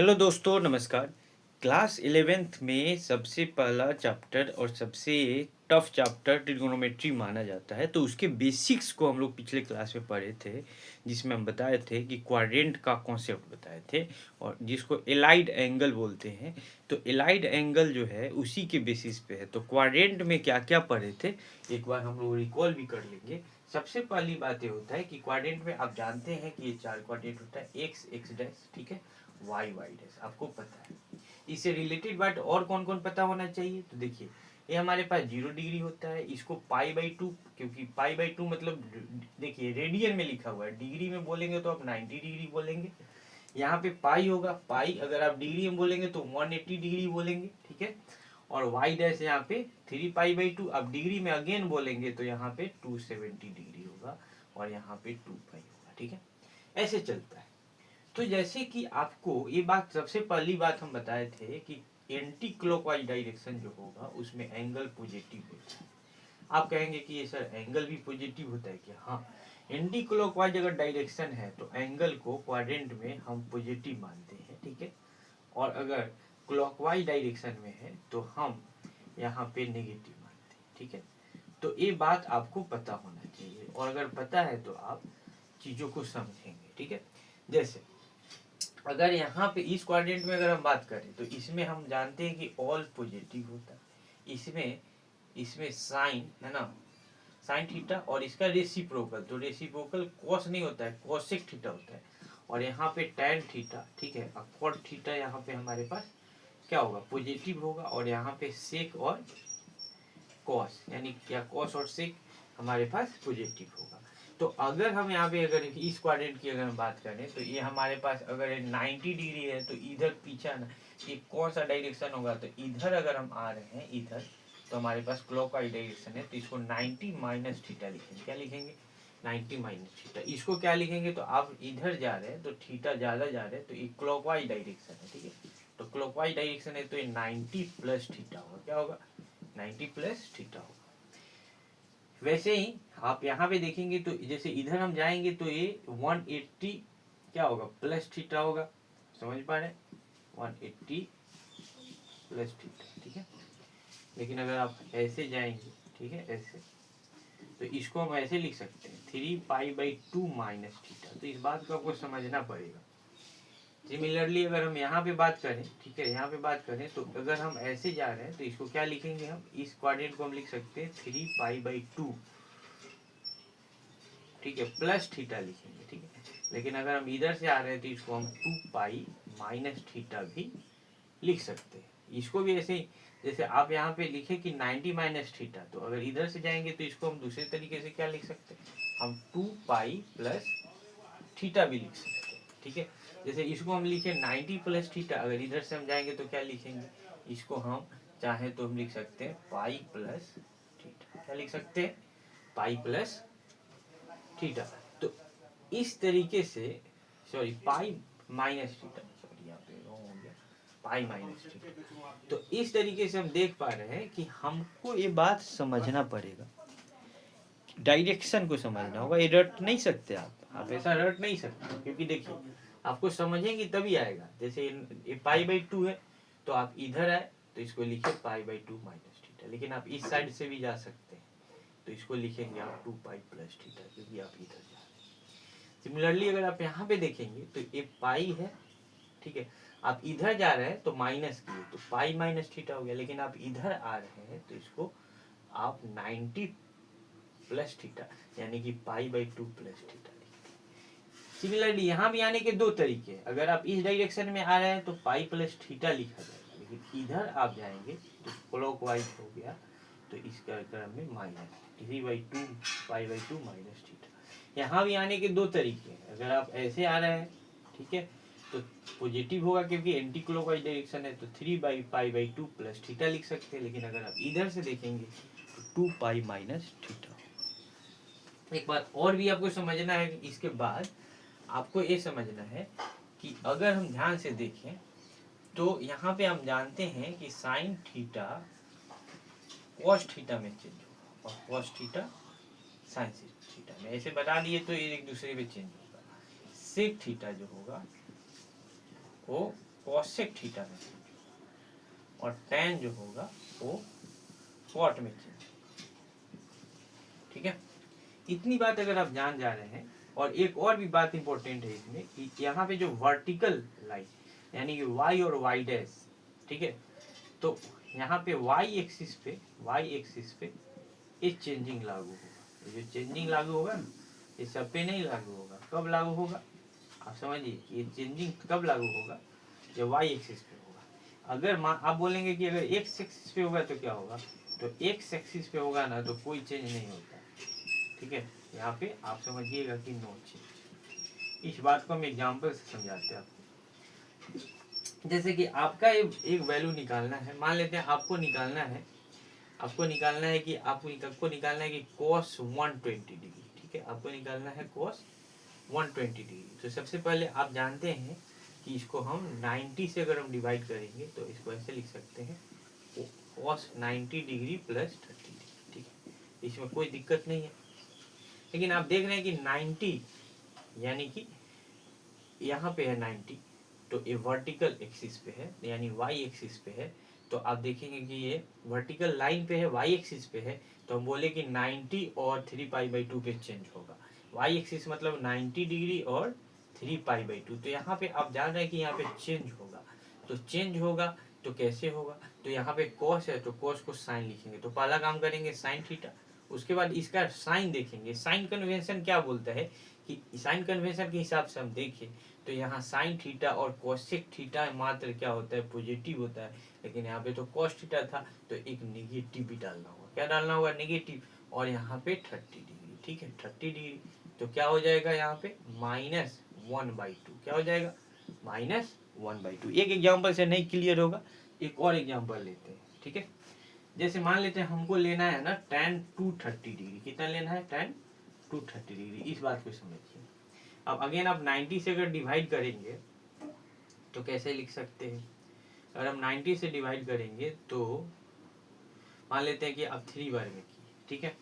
Hello दोस्तों, नमस्कार। Class 11th में सबसे पहला चैप्टर और सबसे टफ चैप्टर ट्रिग्नोमेट्री माना जाता है। तो उसके बेसिक्स को हम लोग पिछले क्लास में पढ़े थे, जिसमें हम बताए थे कि क्वाड्रेंट का कॉन्सेप्ट बताए थे और जिसको एलाइड एंगल बोलते हैं। तो एलाइड एंगल जो है उसी के बेसिस पे है। तो क्वाड्रेंट में क्या क्या पढ़े थे एक बार हम लोग रिकॉल भी कर लेंगे। सबसे पहली बात ये होता है कि क्वाड्रेंट में आप जानते हैं कि ये चार क्वाड्रेंट होता है, एक्स एक्स डैश, ठीक है, वाई वाई डैश, आपको पता है। इससे रिलेटेड बात और कौन कौन पता होना चाहिए, तो देखिए ये हमारे पास 0 डिग्री होता है, इसको पाई बाई टू, क्योंकि पाई बाई टू मतलब देखिए रेडियन में लिखा हुआ है, डिग्री में बोलेंगे तो आप 90 डिग्री बोलेंगे। यहाँ पे पाई होगा, पाई अगर आप डिग्री में बोलेंगे तो 180 डिग्री बोलेंगे, ठीक है। और वाई डैश यहाँ पे 3 पाई बाई टू, अब डिग्री में अगेन बोलेंगे तो यहाँ पे 270 डिग्री होगा और यहाँ पे 2 पाई होगा, ठीक है। ऐसे चलता है। तो जैसे कि आपको ये बात, सबसे पहली बात हम बताए थे कि एंटी क्लॉकवाइज डायरेक्शन जो होगा उसमें एंगल पॉजिटिव होता है। आप कहेंगे कि ये सर एंगल भी पॉजिटिव होता है क्या? हाँ, एंटी क्लॉकवाइज अगर डायरेक्शन है तो एंगल को क्वाड्रेंट में हम पॉजिटिव मानते हैं, ठीक है। और अगर क्लॉकवाइज डायरेक्शन में है तो हम यहाँ पे नेगेटिव मानते हैं, ठीक है। तो ये बात आपको पता होना चाहिए और अगर पता है तो आप चीज़ों को समझेंगे, ठीक है। जैसे अगर यहाँ पे इस क्वाड्रेंट में अगर हम बात करें तो इसमें हम जानते हैं कि ऑल पॉजिटिव होता है। इसमें इसमें साइन है ना, साइन थीटा, और इसका रेसिप्रोकल, तो रेसिप्रोकल कॉस नहीं होता है, कॉसेक थीटा होता है। और यहाँ पे टैन थीटा, ठीक है, और कॉट थीटा यहाँ पे हमारे पास क्या होगा, पॉजिटिव होगा। और यहाँ पे सेक और कॉस, यानी क्या, कॉस और सेक हमारे पास पॉजिटिव होगा। तो अगर हम यहाँ पे अगर इस क्वाड्रेंट की अगर हम बात करें तो ये हमारे पास अगर 90 डिग्री है तो इधर पीछे ना, ये कौन सा डायरेक्शन होगा, तो इधर अगर हम आ रहे हैं इधर, तो हमारे पास क्लॉकवाइज डायरेक्शन है, तो इसको 90 माइनस थीटा लिखेंगे। क्या लिखेंगे? 90 माइनस थीटा। इसको क्या लिखेंगे, तो आप इधर जा रहे हैं तो थीटा ज़्यादा जा रहे हैं तो ये क्लॉकवाइज डायरेक्शन है, ठीक है। तो क्लॉकवाइज डायरेक्शन है तो ये 90 प्लस थीटा होगा। क्या होगा? 90 प्लस थीटा होगा। वैसे ही आप यहाँ पे देखेंगे तो जैसे इधर हम जाएंगे तो ये 180 क्या होगा, प्लस थीटा होगा। समझ पा रहे हैं? 180 प्लस थीटा, ठीक है। लेकिन अगर आप ऐसे जाएंगे, ठीक है, ऐसे, तो इसको हम ऐसे लिख सकते हैं 3 pi by two minus theta. तो इस बात को आपको समझना पड़ेगा। सिमिलरली अगर हम यहाँ पे बात करें, ठीक है, यहाँ पे बात करें तो अगर हम ऐसे जा रहे हैं तो इसको क्या लिखेंगे, हम इस क्वाड्रेंट को हम लिख सकते हैं 3 पाई बाई टू, ठीक है, प्लस थीटा लिखेंगे, ठीक है। लेकिन अगर हम इधर से आ रहे हैं तो इसको हम 2 पाई माइनस थीटा भी लिख सकते हैं। इसको भी ऐसे ही, जैसे आप यहाँ पे लिखे कि 90 माइनस थीटा, तो अगर इधर से जाएंगे तो इसको हम दूसरे तरीके से क्या लिख सकते हैं, हम 2 पाई प्लस थीटा भी लिख सकते हैं, ठीक है। जैसे इसको हम लिखे 90 प्लस थीटा, अगर इधर से हम जाएंगे तो क्या लिखेंगे, इसको हम चाहे तो हम लिख सकते हैं पाई प्लस थीटा। क्या लिख सकते हैं? Pi plus theta. तो इस तरीके से, sorry, pi minus theta, sorry यहाँ पे रॉन्ग हो गया, पाई माइनस थीटा। तो इस तरीके से हम देख पा रहे हैं कि हमको ये बात समझना पड़ेगा, डायरेक्शन को समझना होगा। ये रट नहीं सकते आप ऐसा रट नहीं सकते, क्योंकि देखिए आपको समझेंगे तभी आएगा। जैसे ये पाई बाई टू है तो आप इधर आए तो इसको लिखे pi by two minus theta, लेकिन आप इस साइड से भी जा सकते हैं तो इसको लिखेंगे आप 2 पाई प्लस थीटा, क्योंकि आप इधर जा रहे हैं। सिमिलरली अगर आप यहाँ पे देखेंगे तो ये पाई है, ठीक है, आप इधर जा रहे हैं तो माइनस किए तो पाई माइनस थीटा हो गया, लेकिन आप इधर आ रहे हैं तो इसको आप 90 प्लस थीटा, यानी कि pi by two plus theta. Similarly यहाँ भी आने के दो तरीके हैं। अगर आप इस डायरेक्शन में आ रहे हैं तो पाई प्लस थीटा लिखा जाएगा, लेकिन इधर आप जाएंगे तो क्लॉकवाइज हो गया, तो इसका क्रम में minus 3/2 pi by two minus theta. यहाँ भी आने के दो तरीके हैं। अगर आप ऐसे आ रहे हैं, ठीक है, तो पॉजिटिव होगा क्योंकि एंटी क्लॉकवाइज डायरेक्शन है, तो 3/पाई बाई टू प्लस थीटा लिख सकते हैं। लेकिन अगर आप इधर से देखेंगे तो 2 पाई माइनस थीटा। एक बात और भी आपको समझना है, इसके बाद आपको ये समझना है कि अगर हम ध्यान से देखें तो यहाँ पे हम जानते हैं कि साइन थीटा कॉस थीटा में चेंज होगा और कॉस थीटा साइन थीटा में, ऐसे बता दिए तो ये एक दूसरे में चेंज होगा। सेक थीटा जो होगा वो कॉसेक थीटा में चेंज और tan जो होगा वो कॉट में चेंज। ठीक है, इतनी बात अगर आप जान जा रहे हैं। और एक और भी बात इंपॉर्टेंट है इसमें कि यहाँ पे जो वर्टिकल लाइन यानी कि y और y डैश, ठीक है, तो यहाँ पे y एक्सिस पे ये चेंजिंग लागू होगा। ये जो चेंजिंग लागू होगा ना, ये सब पे नहीं लागू होगा। कब लागू होगा आप समझिए, ये चेंजिंग कब लागू होगा, जब y एक्सिस पे होगा। अगर आप बोलेंगे कि अगर x एक्सिस पे होगा तो क्या होगा, तो x एक्सिस पे होगा ना तो कोई चेंज नहीं होता। ठीक है, यहाँ पे आप समझिएगा कि नो चेंज। इस बात को हम एग्जाम्पल से समझाते हैं आपको। जैसे कि आपका एक वैल्यू निकालना है, मान लेते हैं आपको निकालना है कि आपको निकालना है कि cos 120 डिग्री। ठीक है, आपको निकालना है cos 120 डिग्री। तो सबसे पहले आप जानते हैं कि इसको हम 90 से अगर हम डिवाइड करेंगे तो इसको ऐसे लिख सकते हैं cos 90 डिग्री प्लस 30 डिग्री। ठीक है, इसमें कोई दिक्कत नहीं है। लेकिन आप देख रहे हैं कि 90 यानी कि यहाँ पे है 90, तो ये वर्टिकल एक्सिस पे है यानी y एक्सिस पे है। तो आप देखेंगे कि ये वर्टिकल लाइन पे है, y एक्सिस पे है, तो हम बोले कि 90 और 3π/2 पे चेंज होगा। y एक्सिस मतलब 90 डिग्री और 3π/2। तो यहाँ पे आप जान रहे हैं कि यहाँ पे चेंज होगा। तो चेंज होगा तो कैसे होगा, तो यहाँ पे cos है तो cos को साइन लिखेंगे। तो पहला काम करेंगे साइन थीटा, उसके बाद इसका साइन देखेंगे। साइन कन्वेंशन क्या बोलता है कि साइन कन्वेंशन के हिसाब से हम देखें तो यहाँ साइन थीटा और कोसेक थीटा मात्र क्या होता है, पॉजिटिव होता है। लेकिन यहाँ पे तो कॉस थीटा था तो एक नेगेटिव भी डालना होगा। क्या डालना होगा, नेगेटिव। और यहाँ पे 30 डिग्री। ठीक है, 30 डिग्री तो क्या हो जाएगा यहाँ पे -1/2। क्या हो जाएगा, -1/2। एक एग्जाम्पल से नहीं क्लियर होगा, एक और एग्जाम्पल लेते हैं। ठीक है, जैसे मान लेते हैं हमको लेना है ना tan 230 डिग्री। कितना लेना है, tan 230 डिग्री। इस बात को समझिए। अब अगेन आप 90 से अगर डिवाइड करेंगे तो कैसे लिख सकते हैं, अगर हम 90 से डिवाइड करेंगे तो मान लेते हैं कि आप 3 बार में किए। ठीक है,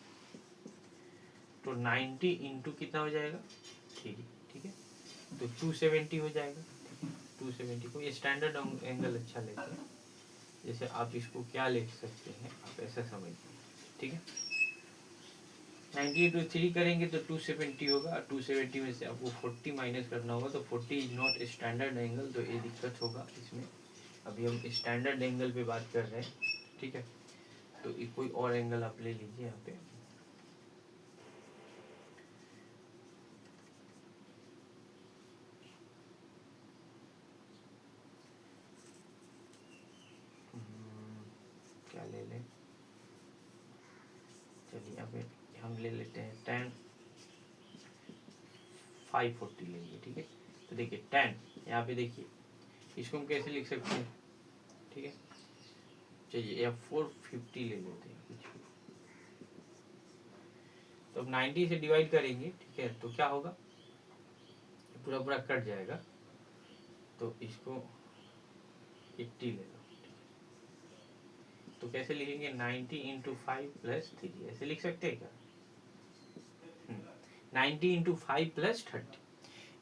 तो 90 इंटू कितना हो जाएगा 3। ठीक है, तो 270 हो जाएगा। 270 को ये स्टैंडर्ड एंगल अच्छा लेते हैं। जैसे आप इसको क्या लिख सकते हैं, आप ऐसा समझिए। ठीक है, 90 इंटू 3 करेंगे तो 270 होगा। 270 में से आपको 40 माइनस करना होगा, तो 40 इज नॉट स्टैंडर्ड एंगल, तो ये दिक्कत होगा इसमें। अभी हम स्टैंडर्ड एंगल पे बात कर रहे हैं। ठीक है, तो कोई और एंगल आप ले लीजिए यहाँ पे। क्या ले लें, चलिए यहाँ पे हम ले लेते हैं tan 540 लेंगे। ठीक है, तो देखिए tan यहाँ पे देखिए इसको हम कैसे लिख सकते हैं। ठीक है, चलिए या 450 ले लेते हैं कुछ भी। तो अब 90 से डिवाइड करेंगे, ठीक है, तो क्या होगा, पूरा पूरा कट जाएगा। तो इसको 80 ले लो। तो कैसे लिखेंगे, 90 इंटू 5 प्लस 3, ऐसे लिख सकते हैं क्या, 90 इंटू 5 प्लस 30।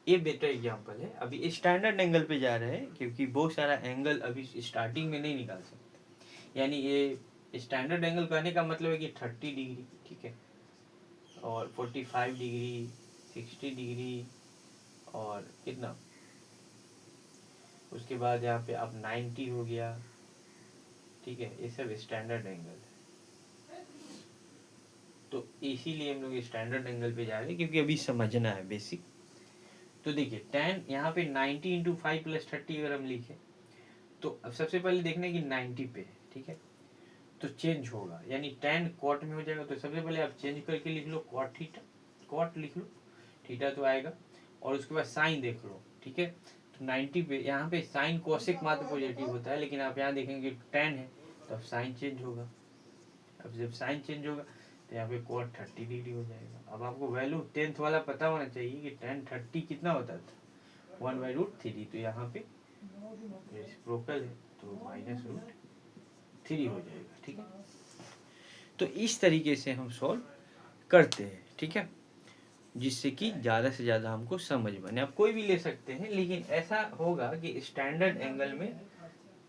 ये बेटर एग्जाम्पल है। अभी स्टैंडर्ड एंगल पे जा रहे हैं क्योंकि बहुत सारा एंगल अभी स्टार्टिंग में नहीं निकाल सकते। यानी ये स्टैंडर्ड एंगल कहने का मतलब है कि 30 डिग्री, ठीक है, और 45 डिग्री, 60 डिग्री, और कितना, उसके बाद यहाँ पे अब 90 हो गया। ठीक है, ये सब स्टैंडर्ड एंगल है। तो इसीलिए हम लोग स्टैंडर्ड एंगल पे जा रहे हैं क्योंकि अभी समझना है बेसिक। तो देखिए tan यहाँ पे 90 इंटू 5 प्लस 30 अगर हम लिखें तो अब सबसे पहले देखना है कि 90 पे है। ठीक है, तो चेंज होगा यानी tan कॉट में हो जाएगा। तो सबसे पहले आप चेंज करके लिख लो कॉट थीटा, कॉट लिख लो, थीटा तो आएगा, और उसके बाद साइन देख लो। ठीक है, तो 90 पे यहाँ पे साइन कोसेक मात्र पॉजिटिव होता है, लेकिन आप यहाँ देखेंगे tan है तो अब साइन चेंज होगा। अब जब साइन चेंज होगा तो यहाँ पे cot 30 डिग्री हो जाएगा। अब आपको वैल्यू 10th वाला पता होना चाहिए कि tan 30 कितना होता था, 1/√3। तो यहाँ पे रेसिप्रोकल है तो -√3 हो जाएगा। ठीक है, तो इस तरीके से हम सॉल्व करते हैं। ठीक है, जिससे कि ज़्यादा से ज़्यादा हमको समझ बने। आप कोई भी ले सकते हैं, लेकिन ऐसा होगा कि स्टैंडर्ड एंगल में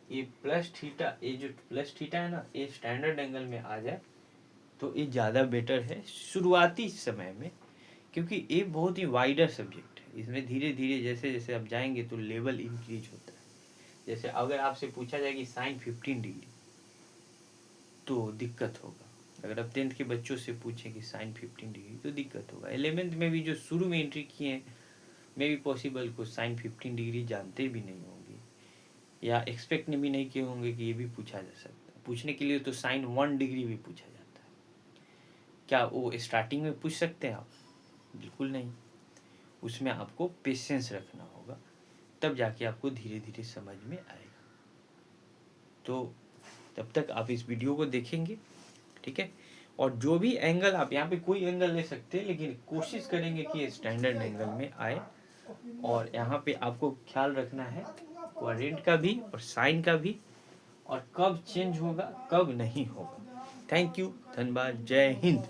ये प्लस थीटा, ये जो प्लस थीटा है ना, ये स्टैंडर्ड एंगल में आ जाए तो ये ज़्यादा बेटर है शुरुआती समय में, क्योंकि ये बहुत ही वाइडर सब्जेक्ट है। इसमें धीरे धीरे जैसे जैसे आप जाएंगे तो लेवल इंक्रीज होता है। जैसे अगर आपसे पूछा जाए कि साइन 15 डिग्री, तो दिक्कत होगा। अगर आप 10th के बच्चों से पूछें कि साइन 15 डिग्री, तो दिक्कत होगा। 11th में भी जो शुरू में एंट्री किए हैं, मे भी पॉसिबल को साइन 15 डिग्री जानते भी नहीं होंगे, या एक्सपेक्ट भी नहीं किए होंगे कि ये भी पूछा जा सकता है। पूछने के लिए तो साइन 1 डिग्री भी पूछा जाता है, क्या वो स्टार्टिंग में पूछ सकते हैं आप? बिल्कुल नहीं। उसमें आपको पेशेंस रखना होगा, तब जाके आपको धीरे धीरे समझ में आएगा। तो तब तक आप इस वीडियो को देखेंगे, ठीक है। और जो भी एंगल, आप यहाँ पे कोई एंगल ले सकते हैं, लेकिन कोशिश करेंगे कि स्टैंडर्ड एंगल में आए। और यहाँ पे आपको ख्याल रखना है क्वाड्रेंट का भी और साइन का भी, और कब चेंज होगा कब नहीं होगा। थैंक यू, धन्यवाद, जय हिंद।